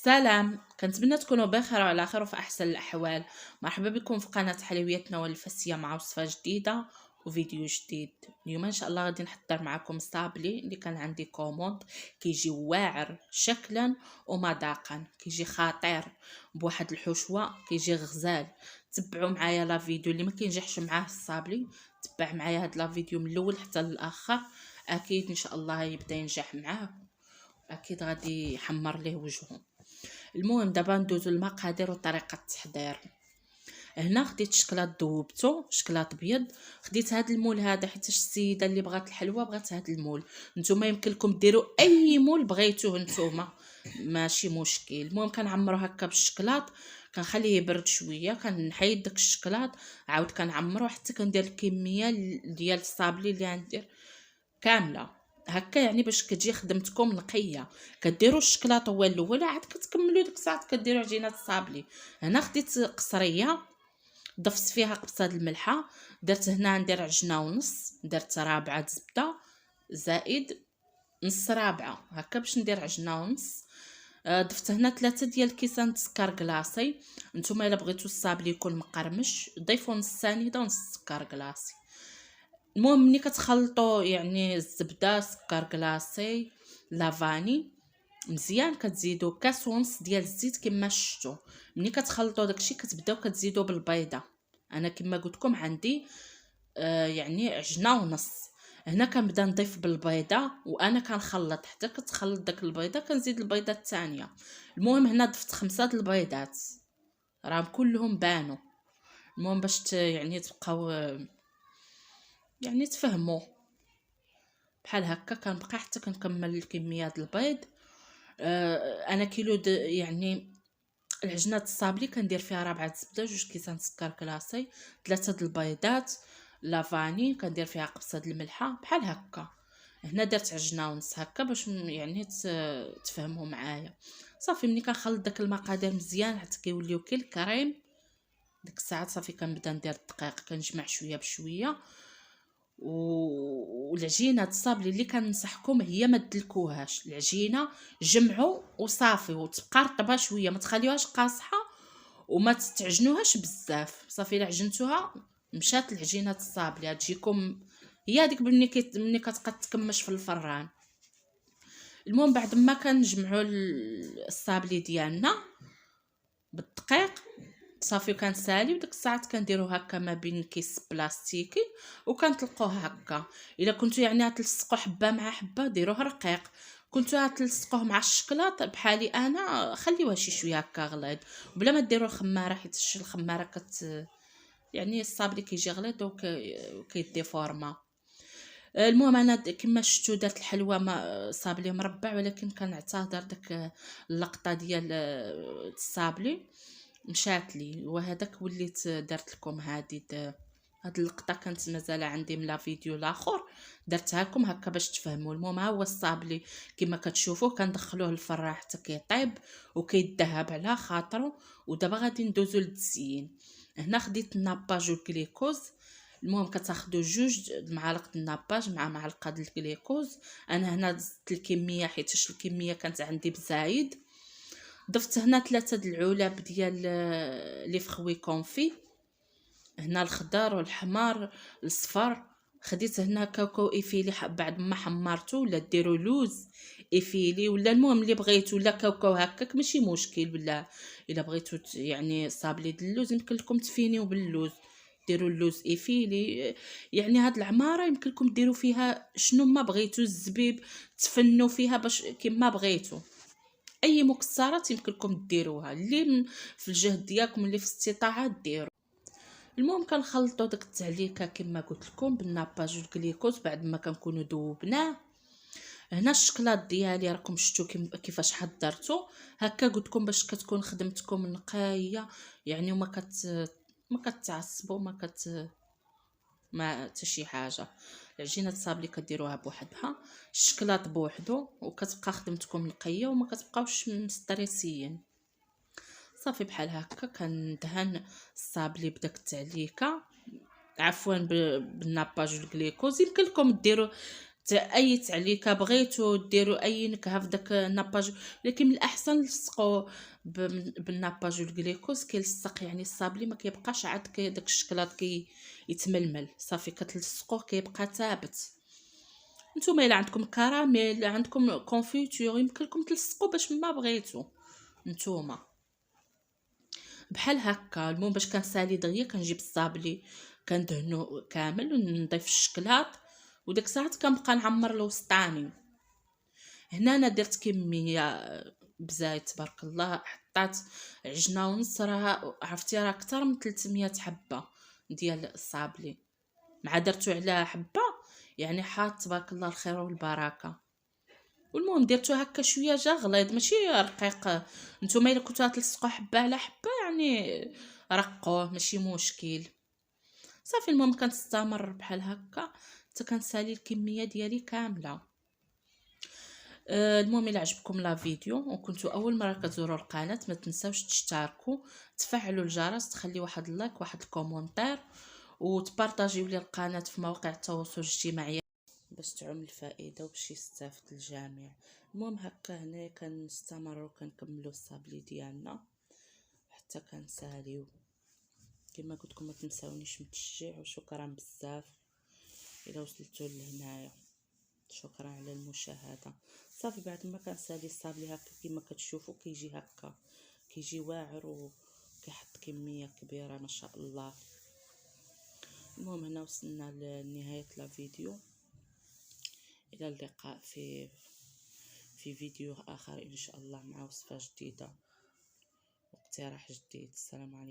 سلام، كنتمنى تكونوا بخير وعلى خير وفي احسن الاحوال. مرحبا بكم في قناه حلوياتنا والفسيه مع وصفه جديده وفيديو جديد. اليوم ان شاء الله غادي نحضر معكم صابلي اللي كان عندي كوموند. كيجي واعر شكلا ومذاقا، كيجي خطير بواحد الحشوه، كيجي غزال. تبعوا معايا لا فيديو اللي ما كينجحش معاه الصابلي، تبع معايا هاد لا فيديو من الاول حتى للاخر. اكيد ان شاء الله يبدا ينجح معاه، اكيد غادي يحمر ليه وجهه. المهم دابا ندوزو المقادير وطريقه التحضير. هنا خديت شكلاط ذوبته، شكلاط ابيض. خديت هذا المول هذا حيت السيده اللي بغات الحلوه بغات هذا المول. نتوما يمكن لكم ديروا اي مول بغيتوه نتوما، ماشي مشكل. المهم كنعمرو هكا بالشكلاط، كنخليه يبرد شويه، كنحيد داك الشكلاط، عاود كنعمرو حتى كندير الكميه ديال الصابلي اللي غندير كامله هكا، يعني باش كتجي خدمتكم نقيه. كديروا الشكلاط هو الاول، عاد كتكملوا ديك الساعه كديروا عجينه الصابلي. هنا خديت قصريه، ضفت فيها قبصه الملحه، درت هنا ندير عجنه ونص، درت رابعه زبده زائد نص رابعه هكا باش ندير عجنه ونص. ضفت هنا 3 ديال كيسان سكر كلاصي. نتوما الا بغيتو الصابلي يكون مقرمش ضيفوا نص سنيده ونص سكر كلاصي. المهم ملي كتخلطوا يعني الزبده سكر كلاصي لافاني مزيان، كتزيدوا كاس ونص ديال الزيت كما شفتوا. ملي كتخلطوا داكشي كتبداو كتزيدوا بالبيضه. انا كما قلت لكم عندي يعني عجنه ونص. هنا كنبدا نضيف بالبيضه وانا كنخلط حتى كتخلط داك البيضه، كنزيد البيضه الثانيه. المهم هنا ضفت 5 د البيضات، راهم كلهم بانوا. المهم باش يعني تبقاو يعني تفهموا بحال هكا. كنبقى حتى كنكمل الكميه ديال البيض. انا كيلو يعني العجينه الصابلي كندير فيها 4 زبده، 2 كيسان سكر كلاصي، 3 د البيضات لافاني، كندير فيها قبصه د الملحه بحال هكا. هنا درت عجنه ونص هكا باش يعني تفهموا معايا. صافي ملي كنخلط داك المقادير مزيان حتى كيوليو كي الكريم، ديك الساعه صافي كنبدا ندير الدقيق، كنجمع شويه بشويه. والعجينه الصابلي اللي كننصحكم هي ما تدلكوهاش العجينه، جمعوا وصافي وتبقى رطبه شويه، ما تخليوهاش قاصحه وما تتعجنوهاش بزاف. صافي الا عجنتوها مشات العجينه الصابلي تجيكم هي هذيك ملي كتبقى تكمش في الفران. المهم بعد ما كنجمعوا الصابلي ديالنا بالدقيق صافي كنسالي، وديك الساعات كنديرو هكا ما بين كيس بلاستيكي وكنطلقوه هكا. الا كنتو يعني غتلصقوا حبه مع حبه ديروه رقيق، كنتو غتلصقوه مع الشكلاط بحالي انا خليوها شي شويه هكا غليظ، بلا ما ديروا الخماره حيت الخماره يعني الصابلي كيجي غليظ وكيديفورما. المهم انا كما شفتوا درت الحلوى ما صابلي مربع، ولكن كنعتذر داك اللقطه ديال الصابلي مشات لي، وهذاك وليت درت لكم هاد اللقطه كانت مازال عندي من لا فيديو الاخر، درتها لكم هكا باش تفهموا. المهم ها هو الصابلي كما كتشوفوه كندخلوه للفران حتى كيطيب وكيذهب على خاطره. ودابا غادي ندوزو للتزيين. هنا خديت الناباج والكليكوز. المهم كتاخدوا 2 معالق الناباج مع معلقه د الكليكوز. انا هنا زدت الكميه حيت الكميه كانت عندي بزايد. ضفت هنا 3 د العلب ديال لي فخوي كونفي، هنا الخضر والحمار الصفر. خديت هنا كاوكاو ايفيلي بعد ما حمرته، ولا ديروا لوز ايفيلي ولا المهم اللي بغيتو، ولا كاوكاو هكاك ماشي مشكل. ولا الا بغيتو يعني صابلي د اللوز يمكن لكم تفينيو باللوز، ديروا اللوز ايفيلي. يعني هاد العماره يمكن لكم ديروا فيها شنو ما بغيتو، الزبيب تفنوا فيها باش كما بغيتو. اي مكسرات يمكن لكم ديروها اللي في الجهد ديالكم، اللي في استطاعه ديروا. المهم كنخلطوا داك التعليكه كما قلت لكم بالناباج والجليكوز بعد ما كنكونوا ذوبناه. هنا الشكلاط ديالي راكم شفتوا كيفاش حضرته هكا، قلت لكم باش كتكون خدمتكم نقيه يعني، ما كتعصبوا ما حتى شي حاجه. العجينه الصابلي كديروها بوحدها، الشكلاط بوحدو، وكتبقى خدمتكم نقيه وما كتبقاوش مستريسيين. صافي بحال هكا كندهن الصابلي بداك التعليكه، عفوا بالناباج والجليكوز. يمكن لكم ديروا اي تعليكه بغيتو ديروا اي نكهه في داك الناباج، لكن من الاحسن نلصقوا بالناباج والجليكوز كيلصق، يعني الصابلي ما كيبقاش عاد داك الشكلاط يتململ، صافي كتلصقوه كيبقى ثابت. نتوما الا عندكم كراميل، عندكم كونفيتور، يمكن لكم تلصقوا باش ما بغيتو نتوما بحال هكا. المهم باش كنسالي دغيا كنجيب الصابلي كندهنو كامل ونضيف الشكلاط، وديك الساعات كنبقى نعمر الوسطاني. هنا انا درت كميه بزايد تبارك الله، حطات عجنه ونص، راه عرفتي راه اكثر من 300 حبه ديال الصابلي، مع درتو على حبه يعني حاط تبارك الله الخير والبركه. والمهم درتو هكا شويه جا غليظ ماشي رقيق. نتوما الا كنتو غتلصقوا حبه على حبه يعني رقوه ماشي مشكل. صافي المهم كنستمر بحال هكا حتى كنسالي الكميه ديالي كامله. المهم الا عجبكم لا فيديو وكنتو اول مره كتزوروا القناه، ما تنساوش تشتركوا، تفعلوا الجرس، تخلي واحد اللايك واحد الكومونتير، وتبارطاجيو لي القناه في مواقع التواصل الاجتماعي باش تعم الفائده وباش يستافد الجميع. المهم هكا هنا كنستمروا كنكملوا الصابلي ديالنا حتى كنساليو. كما قلت لكم ما تنساونيش من التشجيع، وشكرا بزاف الى وصلتوا لهنايا، شكرا على المشاهده. صافي بعد ما كنسالي الصابلي هكا كما كتشوفوا كيجي هكا، كيجي واعر وكيحط كميه كبيره ما شاء الله. المهم هنا وصلنا لنهايه الفيديو، الى اللقاء في فيديو اخر ان شاء الله مع وصفه جديده واقتراح جديد. السلام عليكم.